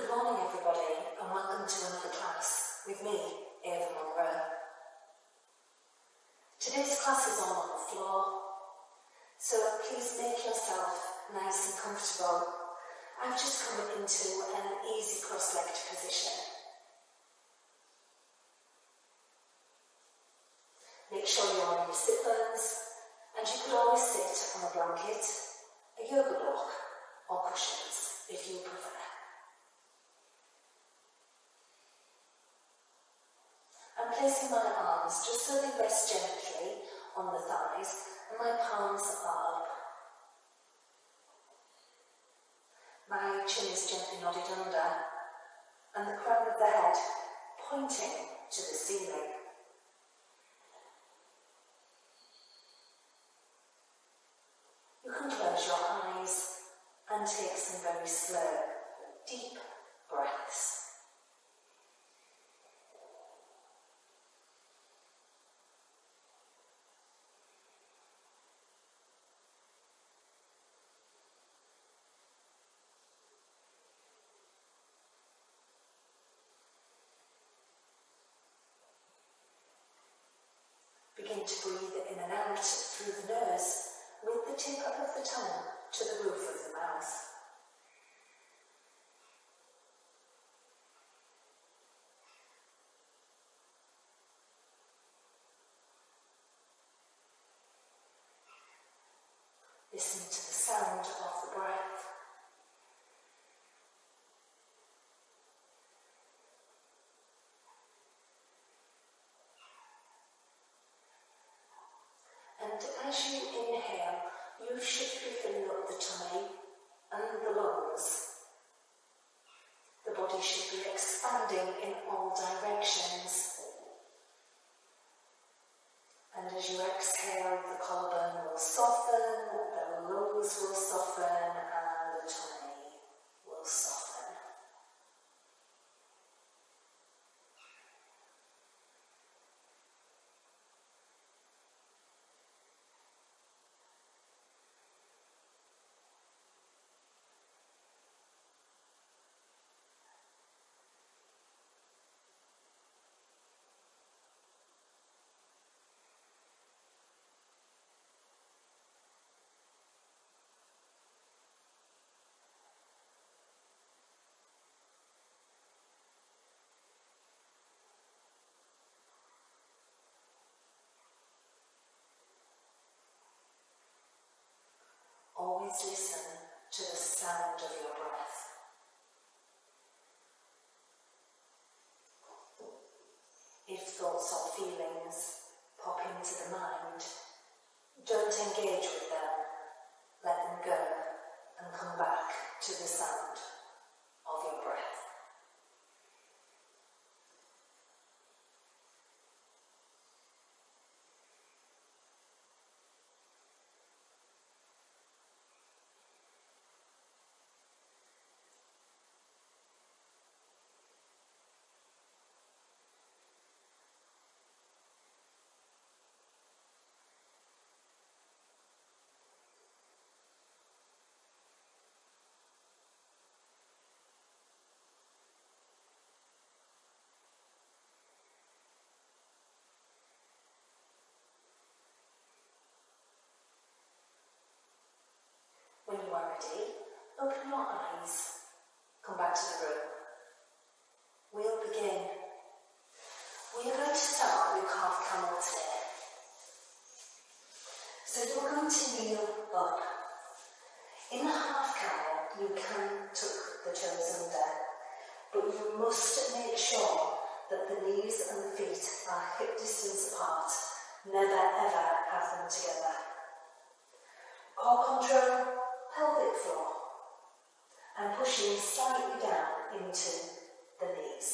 Good morning everybody, and welcome to another class with me, Ava Monroe. Today's class is all on the floor, so please make yourself nice and comfortable. I've just come into an easy cross-legged position. Make sure you're on your sit-bones, and you could always sit on a blanket, a yoga block, or cushions if you prefer. I'm placing my arms just so they rest gently on the thighs and my palms are up. My chin is gently nodded under and the crown of the head pointing to the ceiling. You can close your eyes and take some very slow, deep breaths. Begin to breathe in and out through the nose with the tip of the tongue to the roof of the mouth. Listen to the sound of the breath. And as you inhale, you should be filling up the tummy and the lungs. The body should be expanding in all directions. And as you exhale, the collarbone will soften, the lungs will soften, and the tummy will soften. Always listen to the sound of your breath. If thoughts or feelings pop into the mind, don't engage with them. Let them go and come back to the sound of your breath. When you are ready, open your eyes. Come back to the room. We'll begin. We are going to start with half camel today. So you're going to kneel up. In the half camel, you can tuck the toes under, but you must make sure that the knees and the feet are hip distance apart. Never ever have them together. Core control, pelvic floor, and pushing slightly down into the knees.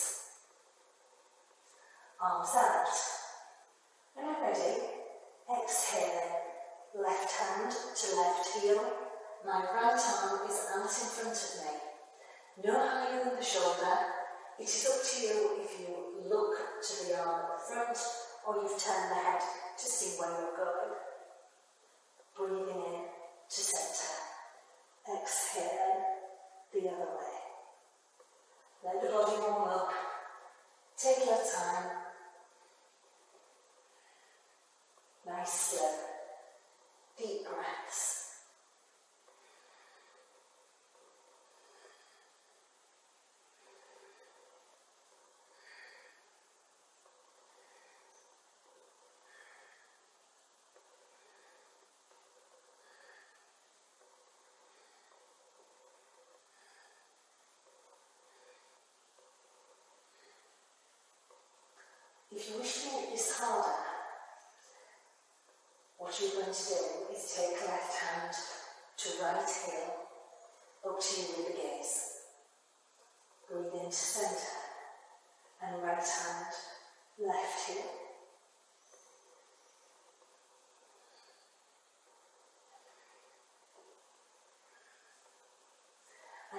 Arms out. When you're ready, exhale. Left hand to left heel. My right arm is out in front of me. No higher than the shoulder. It is up to you if you look to the arm at the front or you've turned the head to see where you're going. Breathing in to centre. Exhale the other way. nice slow, deep breaths. If you wish to make this harder, what you're going to do is take left hand to right heel, up to you with the gaze. Breathe into centre, and right hand, left heel.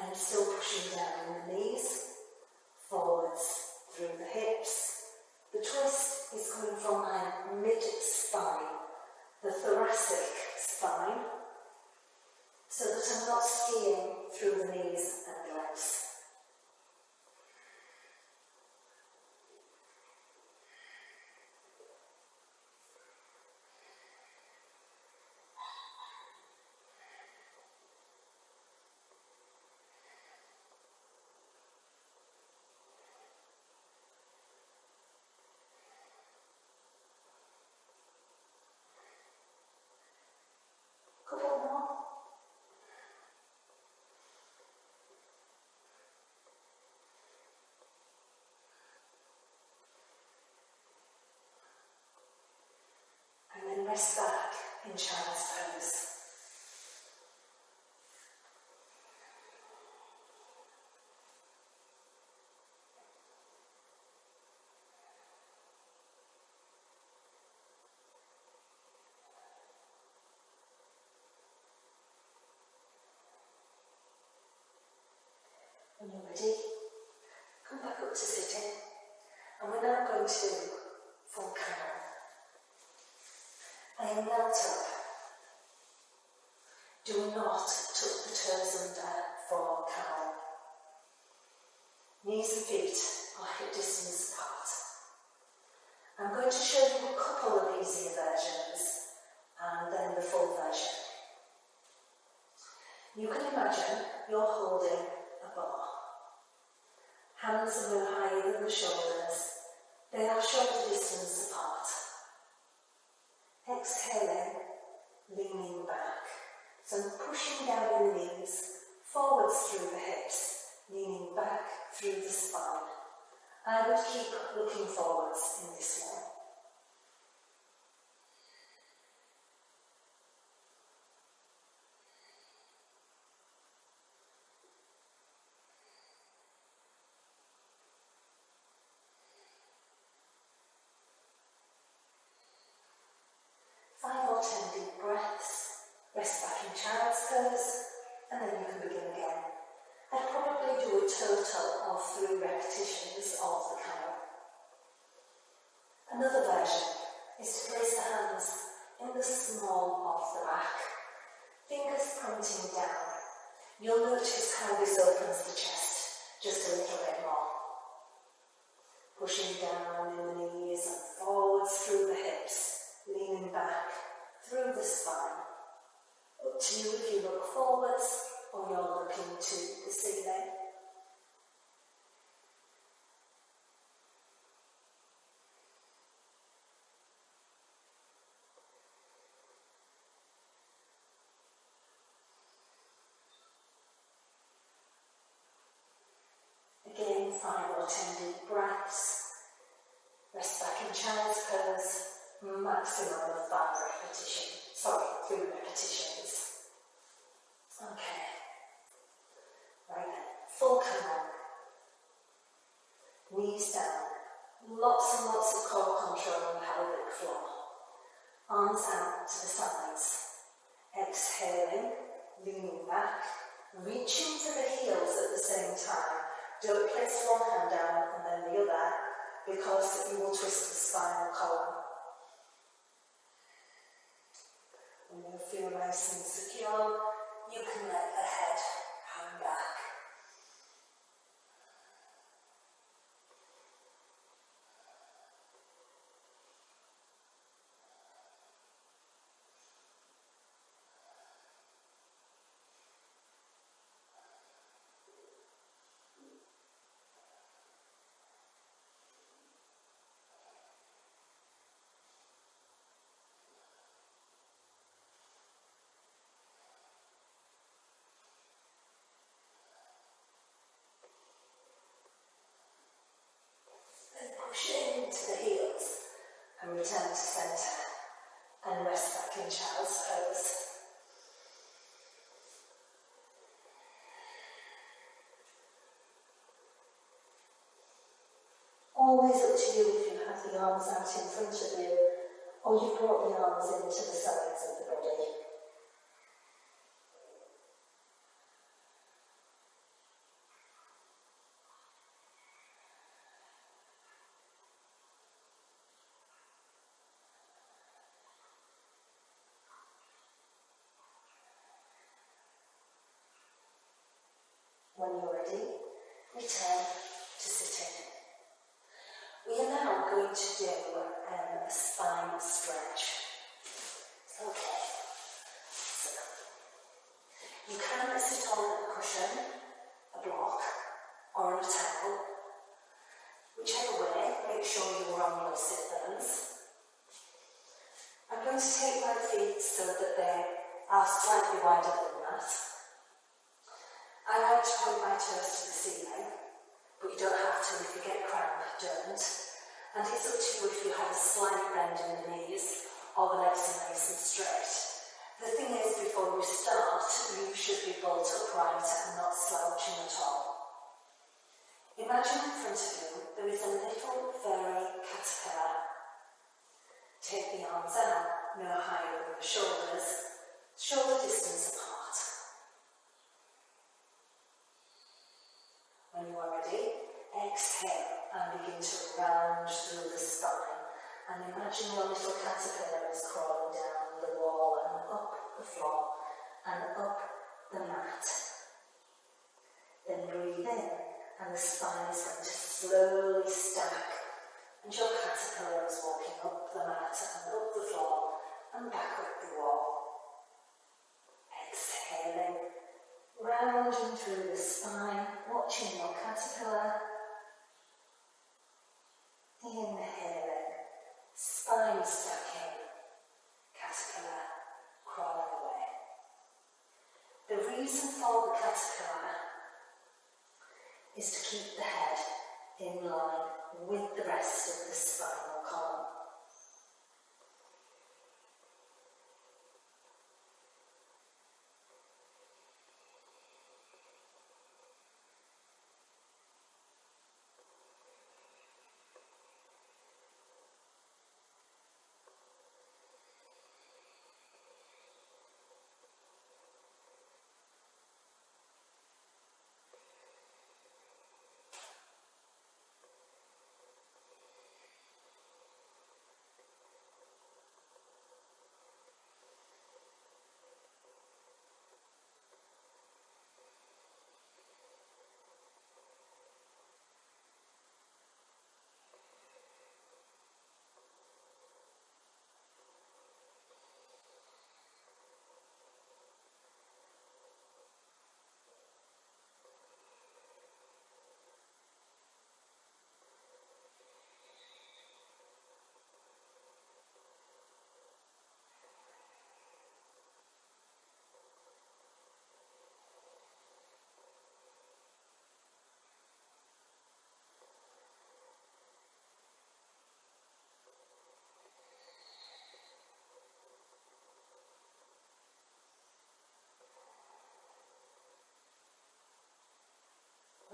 I am still pushing down in the knees, forwards through the hips. The twist is coming from my mid-spine, the thoracic spine, so that I'm not skiing through the knees and the legs. Couple more. And then rest back in child's pose. When you're ready, come back up to sitting, and we're now going to do full cow. I am knelt up. Do not tuck the toes under for cow. Knees and feet are hip distance apart. I'm going to show you a couple of easier versions, and then the full version. You can imagine you're holding a bar. Hands are no higher than the shoulders. They are shoulder distance apart. Exhaling, leaning back. So pushing down in the knees, forwards through the hips, leaning back through the spine. I would keep looking forwards in this way. Five or 10 deep breaths, rest back in child's pose, and then you can begin again. I'd probably do a total of 3 repetitions of the cow. Another version is to place the hands in the small of the back, fingers pointing down. You'll notice how this opens the chest just a little bit more. Pushing down in the knees and forwards through the hips, leaning back through the spine. Up to you if you look forwards or you're looking to the ceiling. Again, 5 or 10 deep breaths. Rest back in child's pose. Maximum of 3 repetitions. Okay. Right then, full cow. Knees down. Lots and lots of core control on the pelvic floor. Arms out to the sides. Exhaling, leaning back, reaching to the heels at the same time. Don't place one hand down and then the other, because you will twist the spinal column. When you feel nice and secure, you can let the head hang back. return to centre and rest back in child's pose. Always up to you if you have the arms out in front of you, or you brought the arms into the sides of the body. When you're ready, return to sitting. We are now going to do a spine stretch. Okay. So, you can sit on a cushion, a block, or on a towel. Whichever way, make sure you are on your sit bones. I'm going to take my feet so that they are slightly wider than that. I like to point my toes to the ceiling, but you don't have to if you get cramp, don't. And it's up to you if you have a slight bend in the knees or the legs are nice and straight. The thing is, before you start, you should be bolt upright and not slouching at all. Imagine in front of you there is a little fairy caterpillar. Take the arms out, no higher than the shoulders, shoulder distance apart. When you are ready, exhale and begin to round through the spine. And imagine your little caterpillar is crawling down the wall and up the floor and up the mat. Then breathe in and the spine is going to slowly stack. And your caterpillar is walking up the mat and up the floor and back up the wall. Exhaling. Rounding through the spine, watching your caterpillar. Inhaling, spine stacking, caterpillar crawling away. The reason for the caterpillar is to keep the head in line with the rest of the spinal column.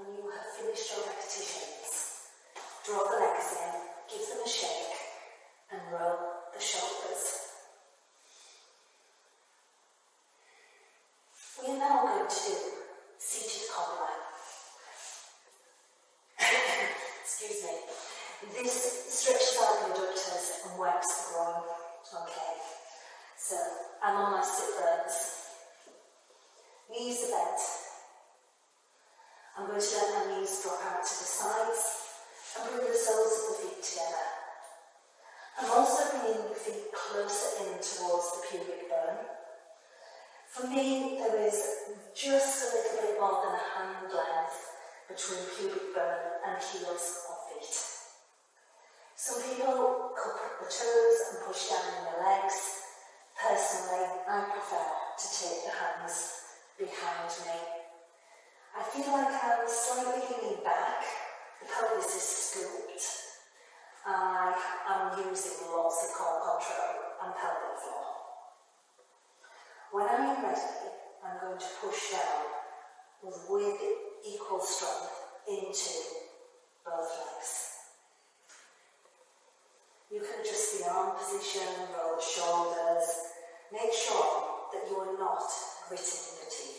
When you have finished your repetitions, draw the legs in, give them a shake, and roll the shoulders. We are now going to do seated cobbler. Excuse me. This stretches out the adductors and works the groin. Okay. So I'm on my sit bones. Knees are bent. I'm going to let my knees drop out to the sides and bring the soles of the feet together. I'm also bringing the feet closer in towards the pubic bone. For me, there is just a little bit more than a hand length between pubic bone and heels of feet. Some people cup the toes and push down in their legs. Personally, I prefer to take the hands behind me. I feel like I'm slightly leaning back, the pelvis is scooped. I I am using lots of core control and pelvic floor. When I am ready, I'm going to push down with equal strength into both legs. You can adjust the arm position, roll the shoulders. Make sure that you are not gritting your teeth.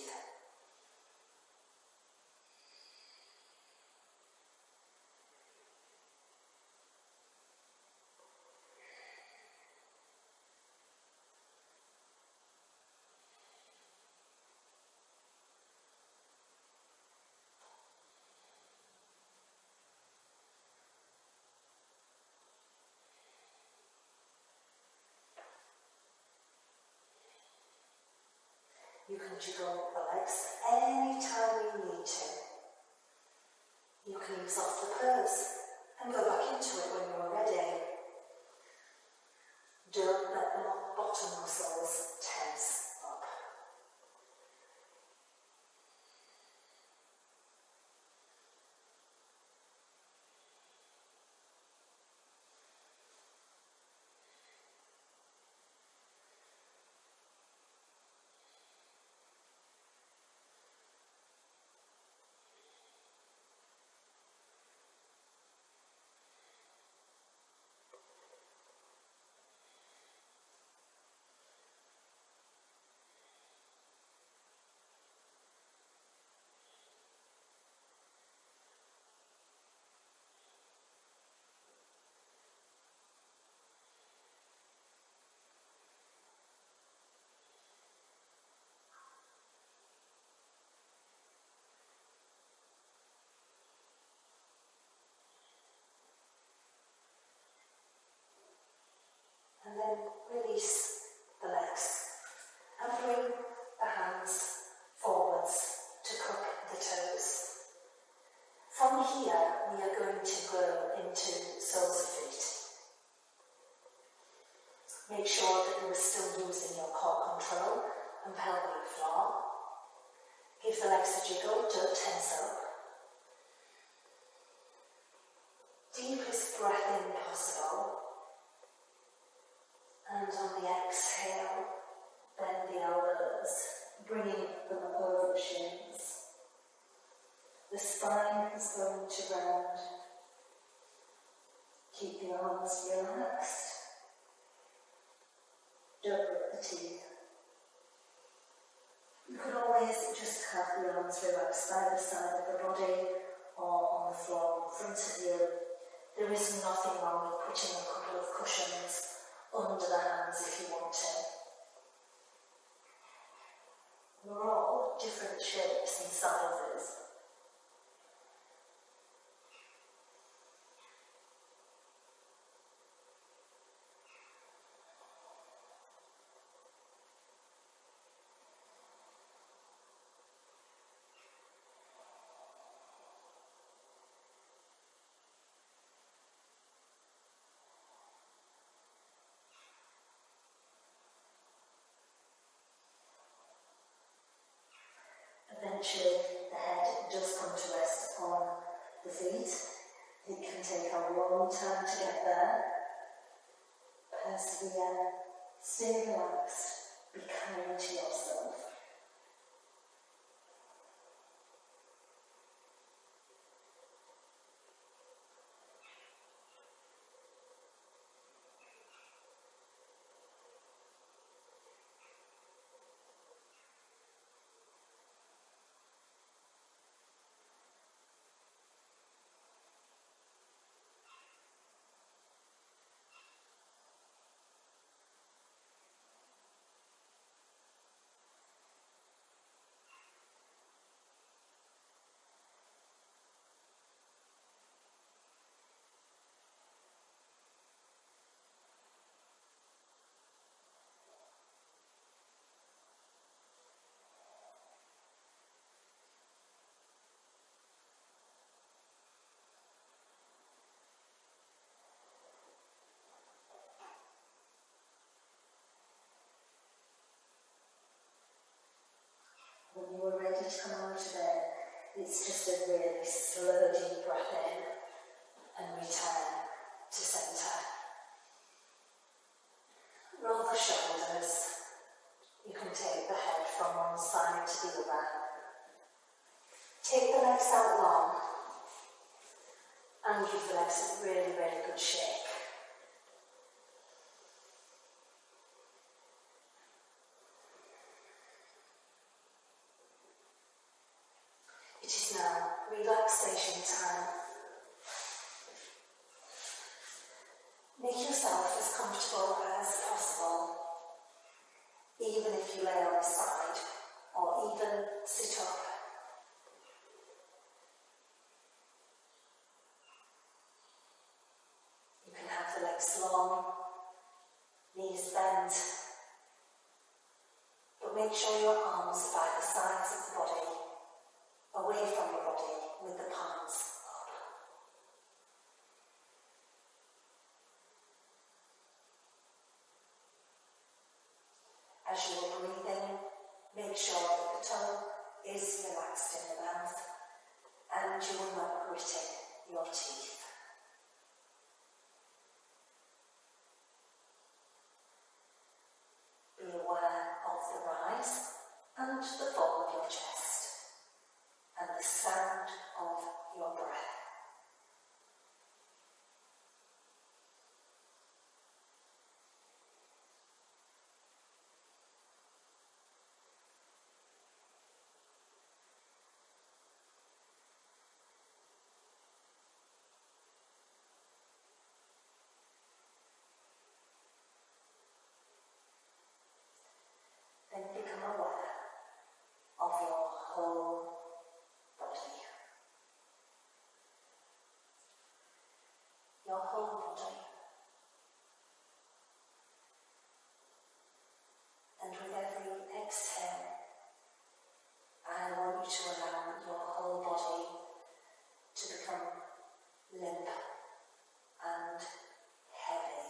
You can jiggle the legs anytime you need to. You can ease off the pose and go back into it when you're ready. Don't let the bottom muscles tense up. And then release the legs and bring the hands forwards to cup the toes. From here, we are going to grow into soles of feet. Make sure that you are still using your core control and pelvic floor. Give the legs a jiggle, don't tense up. Deepest breath in possible. And on the exhale, bend the elbows, bringing them over the shins. The spine is going to round. Keep the arms relaxed. Don't rip the teeth. You can always just have the arms relaxed by the side of the body or on the floor in front of you. There is nothing wrong with putting a couple of cushions under the hands if you want to. We're all different shapes and sizes. Eventually, the head does come to rest on the feet. It can take a long time to get there. Persevere, stay relaxed, be kind to yourself. When you are ready to come out of it, it's just a really slow, deep breath in and return. to centre. Roll the shoulders. You can take the head from one side to the other. Take the legs out long and give the legs a really, really good shake. It is now relaxation time. Make yourself as comfortable as possible, even if you lay on the side or even sit up. You can have the legs long, knees bent, but make sure your arms are by the sides of the body, away from your body with the palms up. As you are breathing, make sure that the tongue is relaxed in the mouth and you are not gritting your teeth. Be aware of the rise and the fall of your chest and the sound of your breath. Then become aware of your whole body. Your whole body. And with every exhale, I want you to allow your whole body to become limp and heavy.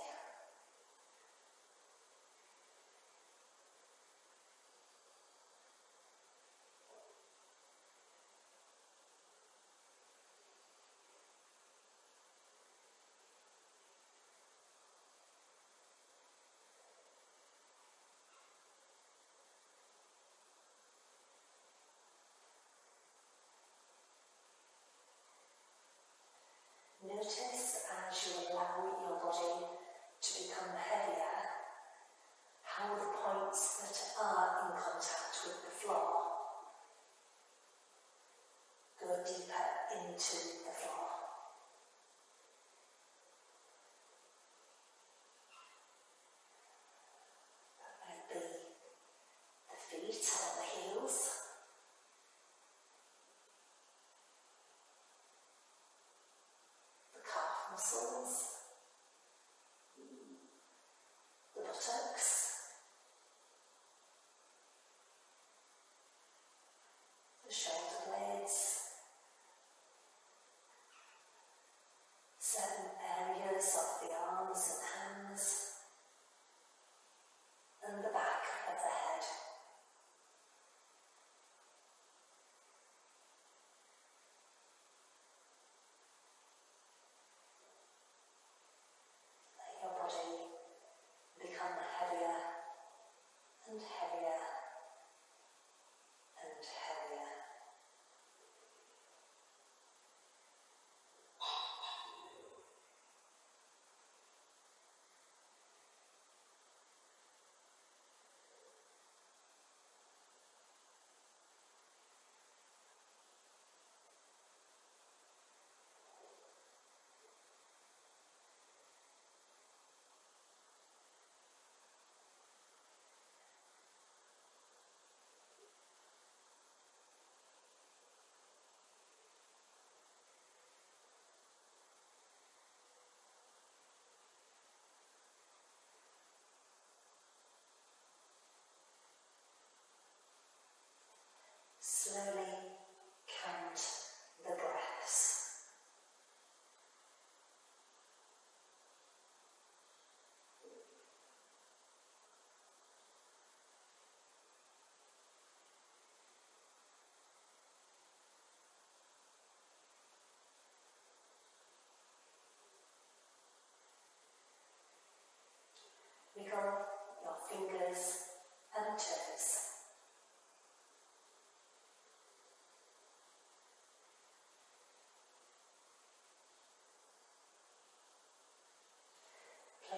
Notice as you allow your body to become heavier, how the points that are in contact with the floor go deeper into the floor. That might be the feet or the heels. Muscles, the buttocks, the shoulder blades, certain areas of the arms and hands, and the back of the head. Become heavier and heavier and heavier.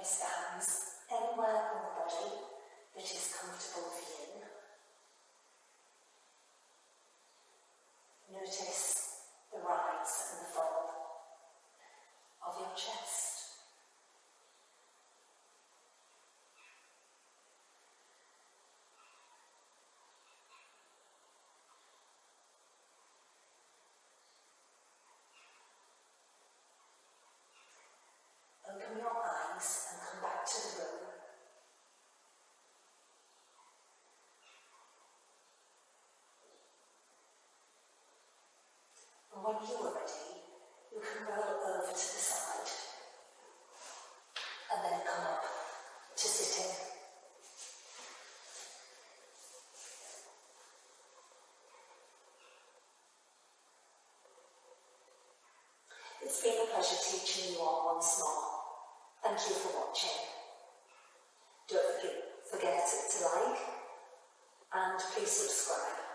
place the hands anywhere on the body that is comfortable for you. Notice the rise and the fall of your chest. Open your eyes and come back to the room. And when you are ready, you can roll over to the side and then come up to sitting. It's been a pleasure teaching you all once more. Thank you for watching. Don't forget to like and please subscribe.